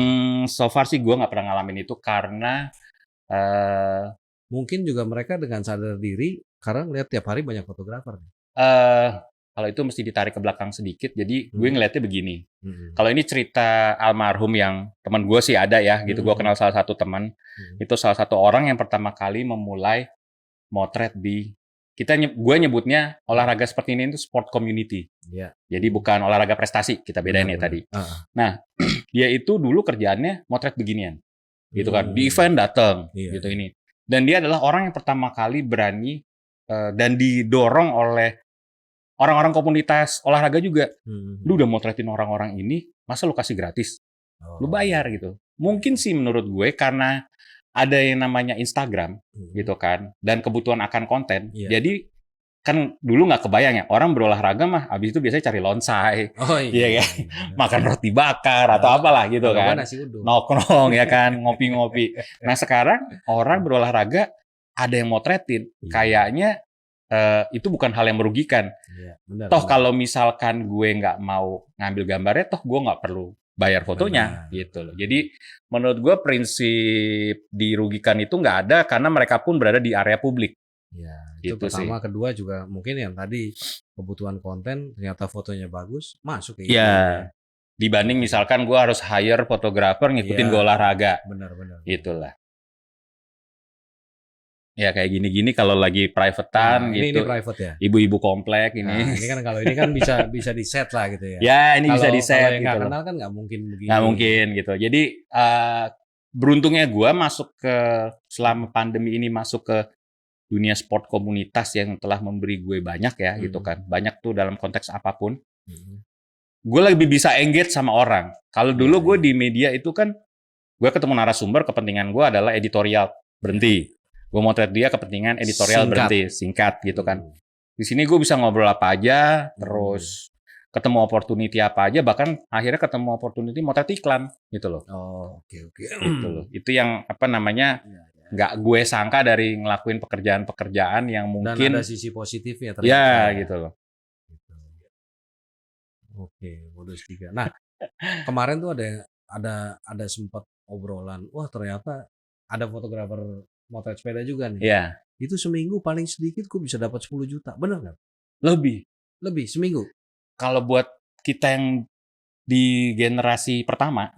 So far sih gue nggak pernah ngalamin itu karena mungkin juga mereka dengan sadar diri karena ngeliat tiap hari banyak fotografer. Kalau itu mesti ditarik ke belakang sedikit. Jadi gue ngeliatnya begini. Kalau ini cerita almarhum yang teman gue sih ada ya, gitu. Gue kenal salah satu teman. Itu salah satu orang yang pertama kali memulai motret di gue nyebutnya olahraga seperti ini itu sport community. Jadi bukan olahraga prestasi, kita bedain ya tadi. Nah, dia itu dulu kerjaannya motret beginian. Gitu kan. Di event datang gitu ini. Dan dia adalah orang yang pertama kali berani dan didorong oleh orang-orang komunitas olahraga juga. Lu udah motretin orang-orang ini, masa lu kasih gratis? Lu bayar gitu. Mungkin sih menurut gue karena ada yang namanya Instagram gitu kan, dan kebutuhan akan konten. Jadi kan dulu nggak kebayang ya, orang berolahraga mah habis itu biasanya cari lonsai, kan? Makan roti bakar atau apalah gitu kan, nongkrong ya kan, ngopi-ngopi. Nah sekarang orang berolahraga ada yang motretin, kayaknya itu bukan hal yang merugikan. Toh kalau misalkan gue nggak mau ngambil gambarnya, toh gue nggak perlu bayar fotonya gitu loh. Jadi menurut gue prinsip dirugikan itu nggak ada karena mereka pun berada di area publik. Itu gitu pertama, sih. kedua juga mungkin yang tadi kebutuhan konten ternyata fotonya bagus masuk kayak gitu. Dibanding misalkan gue harus hire fotografer ngikutin gue olahraga. Benar. Gitulah. Ya kayak gini-gini kalau lagi privatean gitu. Ini private ya. Ibu-ibu komplek ini. Nah, ini kan kalau ini kan bisa di set lah gitu ya. Ya ini bisa di set. Kalau yang nggak kenal kan nggak mungkin begini. Nggak mungkin gitu. Jadi beruntungnya gue masuk ke selama pandemi ini masuk ke dunia sport komunitas yang telah memberi gue banyak ya gitu kan. Banyak tuh dalam konteks apapun. Gue lebih bisa engage sama orang. Kalau dulu gue di media itu kan gue ketemu narasumber, kepentingan gue adalah editorial, berhenti. Gue motret dia kepentingan editorial berhenti, singkat gitu kan. Di sini gue bisa ngobrol apa aja, terus ketemu opportunity apa aja, bahkan akhirnya ketemu opportunity motret iklan gitu loh. Oke. Gitu loh. Itu yang apa namanya nggak gue sangka dari ngelakuin pekerjaan-pekerjaan yang mungkin dan ada sisi positifnya ternyata. Ya gitu loh. Oke, modus 3. Nah, kemarin tuh ada sempat obrolan, wah ternyata ada fotografer motret sepeda juga nih. Iya. Itu seminggu paling sedikit gue bisa dapat 10 juta. Bener nggak? Lebih seminggu. Kalau buat kita yang di generasi pertama,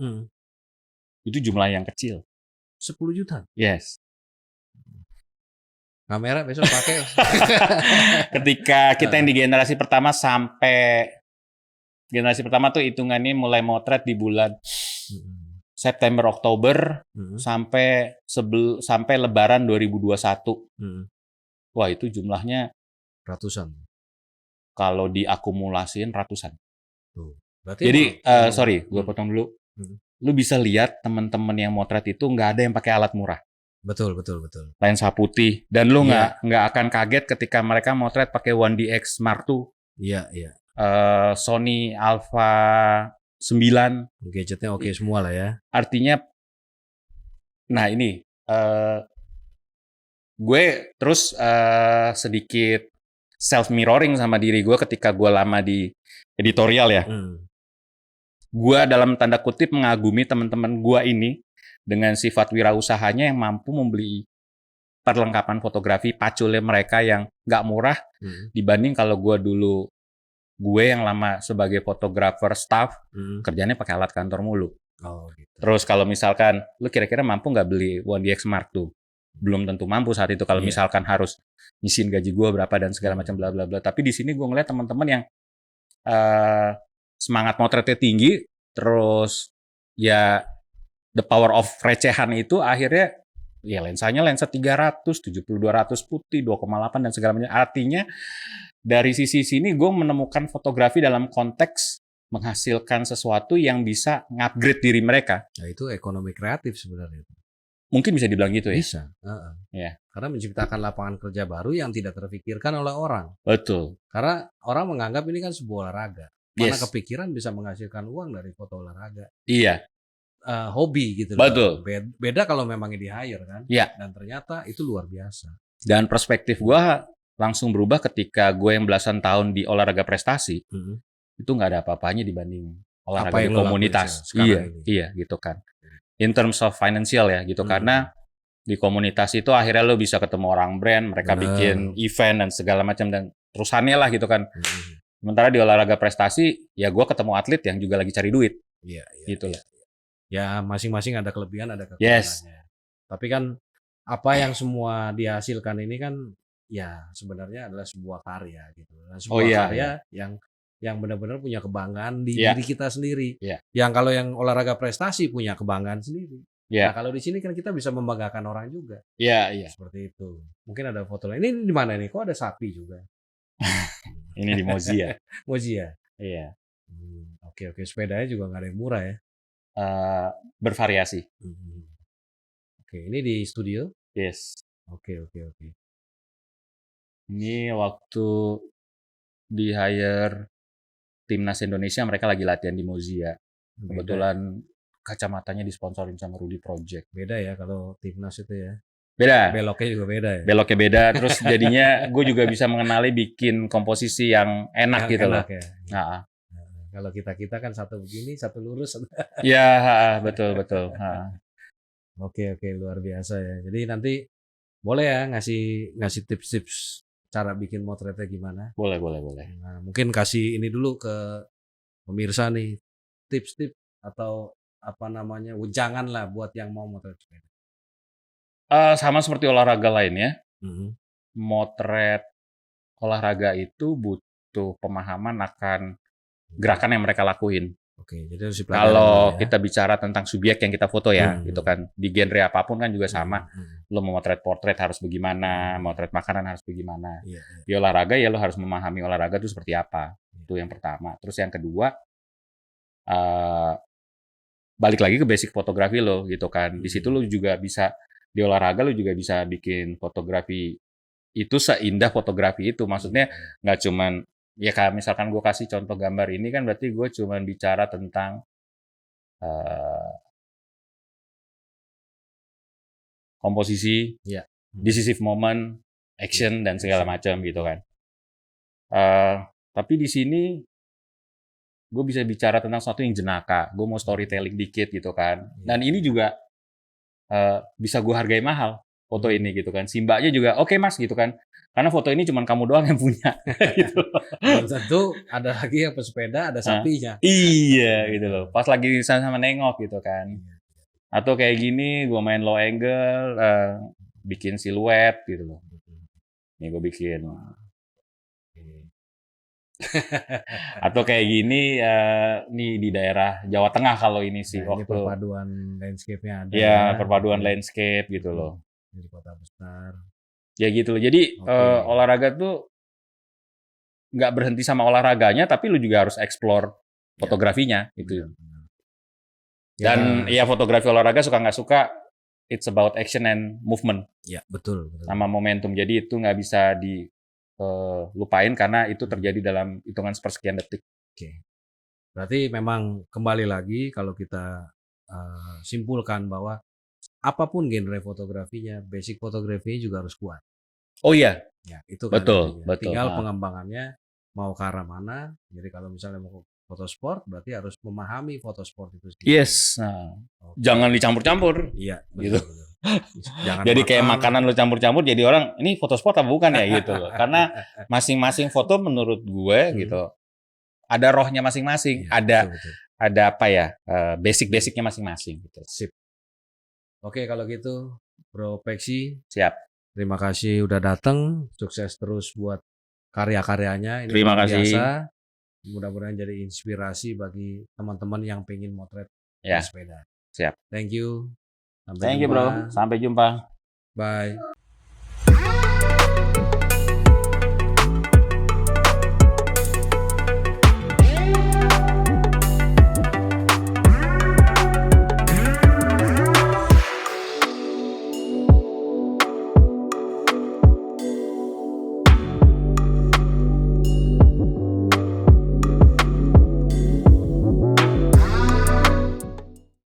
itu jumlah yang kecil. 10 juta? Yes. Kamera besok pakai. Ketika kita yang di generasi pertama sampai generasi pertama tuh hitungannya mulai motret di bulan September Oktober Mhm. sampai Lebaran 2021. Mhm. Wah, itu jumlahnya Ratusan. kalau diakumulasiin ratusan. Tuh. Berarti Jadi emang sorry, gue potong dulu. Mhm. Lu bisa lihat teman-teman yang motret itu nggak ada yang pakai alat murah, Betul betul betul. lensa putih, dan lu Iya. nggak akan kaget ketika mereka motret pakai 1DX Mark II, Iya iya. Sony Alpha 9. Gadgetnya oke semua lah ya. Artinya, nah ini gue terus sedikit self mirroring sama diri gue ketika gue lama di editorial ya. Gue dalam tanda kutip mengagumi teman-teman gue ini dengan sifat wirausahanya yang mampu membeli perlengkapan fotografi paculnya mereka yang nggak murah dibanding kalau gue yang lama sebagai fotografer staff kerjanya pakai alat kantor mulu. Oh, gitu. Terus kalau misalkan lu kira-kira mampu nggak beli 1DX Mark II? Belum tentu mampu saat itu kalau misalkan harus nyisin gaji gue berapa dan segala macam bla bla bla. Tapi di sini gue ngeliat teman-teman yang semangat motretnya tinggi, terus ya the power of recehan itu akhirnya ya lensanya lensa 300, 70-200 putih, 2,8 dan segala macam. Artinya dari sisi sini gue menemukan fotografi dalam konteks menghasilkan sesuatu yang bisa ngupgrade diri mereka. Nah, itu ekonomi kreatif sebenarnya. Mungkin bisa dibilang gitu ya? Bisa. Ya. Karena menciptakan lapangan kerja baru yang tidak terpikirkan oleh orang. Betul. Karena orang menganggap ini kan sebuah olahraga. Mana kepikiran bisa menghasilkan uang dari foto olahraga. Iya. Hobi gitu. Betul. Beda kalau memang di hire kan. Iya. Dan ternyata itu luar biasa. Dan perspektif gue langsung berubah ketika gue yang belasan tahun di olahraga prestasi. Itu nggak ada apa-apanya dibanding olahraga di komunitas. Iya gitu kan. In terms of financial ya gitu, karena di komunitas itu akhirnya lo bisa ketemu orang brand, mereka bikin event dan segala macam dan terusannya lah gitu kan. Sementara di olahraga prestasi ya gue ketemu atlet yang juga lagi cari duit. Iya. Gitu. Ya masing-masing ada kelebihan ada kekurangannya. Tapi kan apa yang semua dihasilkan ini kan ya sebenarnya adalah sebuah karya gitu. Dan sebuah karya yang benar-benar punya kebanggaan di diri kita sendiri. Yang kalau yang olahraga prestasi punya kebanggaan sendiri. Nah kalau di sini kan kita bisa membanggakan orang juga. Iya. Seperti itu. Mungkin ada foto lain. Ini di mana nih? Kok ada sapi juga? Ini di Mozia. Mozia. Iya. Oke. Sepedanya juga nggak ada yang murah ya? Bervariasi. Oke. Ini di studio? Yes. Oke. Ini waktu di hire Timnas Indonesia, mereka lagi latihan di Mozia. Kebetulan kacamatanya disponsorin sama Rudy Project. Beda ya kalau Timnas itu ya? Beda. Beloknya juga beda ya? Beloknya beda, terus jadinya gue juga bisa mengenali bikin komposisi yang enak gitu loh. Ya. Nah, kalau kita kan satu begini, satu lurus. Ya, betul. Oke, luar biasa ya. Jadi nanti boleh ya ngasih tips-tips cara bikin motretnya gimana? Boleh. Nah, mungkin kasih ini dulu ke pemirsa nih, tips-tips atau apa namanya, wejangan lah buat yang mau motret sepeda. Sama seperti olahraga lainnya, motret olahraga itu butuh pemahaman akan gerakan yang mereka lakuin. Oke, jadi harus kalau kita bicara tentang subjek yang kita foto ya, gitu kan, di genre apapun kan juga sama. Lo mau motret portret harus bagaimana, motret makanan harus bagaimana. Di olahraga ya lo harus memahami olahraga itu seperti apa. Itu yang pertama. Terus yang kedua, balik lagi ke basic fotografi lo gitu kan. Di situ lo juga bisa, di olahraga lo juga bisa bikin fotografi itu seindah fotografi itu. Maksudnya nggak cuman ya kayak misalkan gue kasih contoh gambar ini kan berarti gue cuma bicara tentang komposisi, decisive moment, action dan segala macam gitu kan. Tapi di sini gue bisa bicara tentang sesuatu yang jenaka. Gue mau storytelling dikit gitu kan. Dan ini juga bisa gue hargai mahal foto ini gitu kan. Simbanya juga oke mas gitu kan. Karena foto ini cuma kamu doang yang punya. Gitu. Belum tentu ada lagi yang pesepeda, ada sapinya. Iya gitu loh. Pas lagi sama nengok gitu kan. Atau kayak gini, gue main low angle, bikin siluet gitu loh. Ini gue bikin. Atau kayak gini nih di daerah Jawa Tengah kalau ini sih Nah, ini waktu perpaduan landscape-nya ada ya ya. perpaduan landscape gitu loh. Di kota besar. Ya gitu loh. Jadi Oke. olahraga tuh nggak berhenti sama olahraganya, tapi lu juga harus explore Ya, fotografinya gitu. benar-benar. Dan Ya, ya fotografi olahraga suka nggak suka, it's about action and movement ya betul. sama momentum. Jadi itu nggak bisa dilupain karena itu terjadi dalam hitungan sepersekian detik. Oke. Berarti memang kembali lagi kalau kita simpulkan bahwa apapun genre fotografinya, basic fotografinya juga harus kuat. Oh iya, Ya, itu kan betul, intinya. betul. Tinggal Nah, pengembangannya mau ke arah mana. Jadi kalau misalnya mau foto sport, berarti harus memahami foto sport itu sendiri. yes. Nah, Oke. jangan dicampur-campur. Iya, Gitu. benar. Jangan Jadi kayak makan. makanan lu campur-campur jadi orang ini foto sport apa bukan ya gitu loh. Karena masing-masing foto menurut gue gitu ada rohnya masing-masing, Iya, betul. ada apa ya basic-basicnya masing-masing gitu. Sip. Oke, kalau gitu, Bro Peksi, Siap. terima kasih udah datang. Sukses terus buat karya-karyanya. Ini Terima luar kasih. biasa. Mudah-mudahan jadi inspirasi bagi teman-teman yang pengen motret Ya, sepeda. siap. Thank you. Sampai Thank you jumpa. bro. Sampai jumpa. Bye.